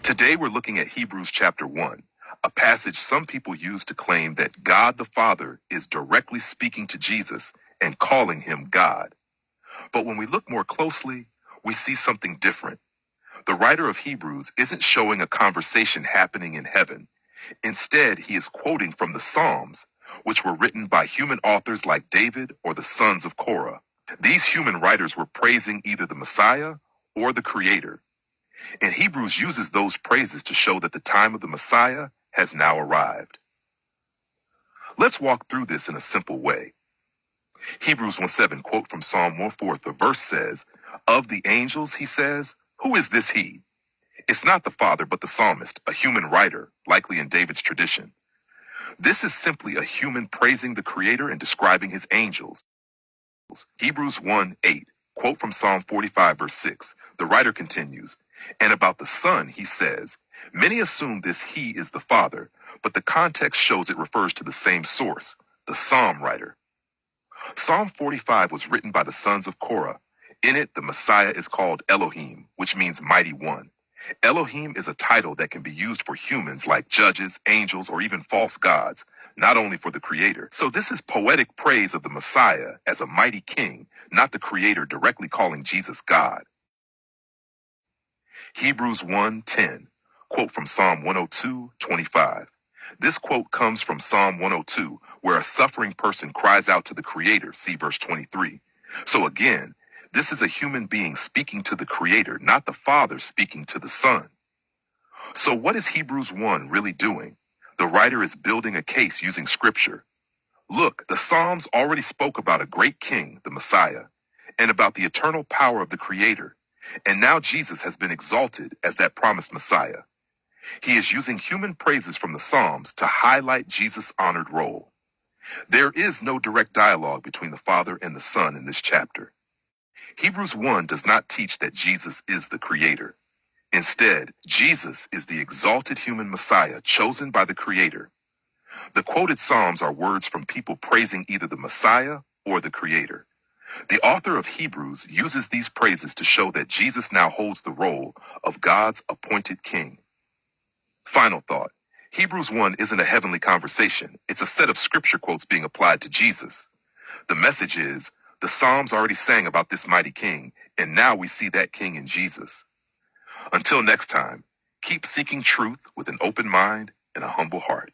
Today we're looking at Hebrews chapter 1, a passage some people use to claim that God the Father is directly speaking to Jesus and calling him God. But when we look more closely, we see something different. The writer of Hebrews isn't showing a conversation happening in heaven. Instead, he is quoting from the Psalms, which were written by human authors like David or the sons of Korah. These human writers were praising either the Messiah or the Creator. And Hebrews uses those praises to show that the time of the Messiah has now arrived. Let's walk through this in a simple way. Hebrews 1:7 quote from Psalm 1:4, the verse says, "Of the angels," he says, "who is this he?" It's not the Father, but the psalmist, a human writer, likely in David's tradition. This is simply a human praising the Creator and describing his angels. Hebrews 1:8, quote from Psalm 45, verse 6. The writer continues, "And about the Son, he says, many assume this he is the Father, but the context shows it refers to the same source, the Psalm writer." Psalm 45 was written by the sons of Korah. In it, the Messiah is called Elohim, which means mighty one. Elohim is a title that can be used for humans like judges, angels, or even false gods, not only for the Creator. So this is poetic praise of the Messiah as a mighty king, not the Creator directly calling Jesus God. Hebrews 1:10, quote from Psalm 102:25. This quote comes from Psalm 102, where a suffering person cries out to the Creator, see verse 23. So again, this is a human being speaking to the Creator, not the Father speaking to the Son. So what is Hebrews 1 really doing? The writer is building a case using Scripture. Look, the Psalms already spoke about a great king, the Messiah, and about the eternal power of the Creator. And now Jesus has been exalted as that promised Messiah. He is using human praises from the Psalms to highlight Jesus' honored role. There is no direct dialogue between the Father and the Son in this chapter. Hebrews 1 does not teach that Jesus is the Creator. Instead, Jesus is the exalted human Messiah chosen by the Creator. The quoted Psalms are words from people praising either the Messiah or the Creator. The author of Hebrews uses these praises to show that Jesus now holds the role of God's appointed king. Final thought. Hebrews 1 isn't a heavenly conversation. It's a set of scripture quotes being applied to Jesus. The message is, the Psalms already sang about this mighty king, and now we see that king in Jesus. Until next time, keep seeking truth with an open mind and a humble heart.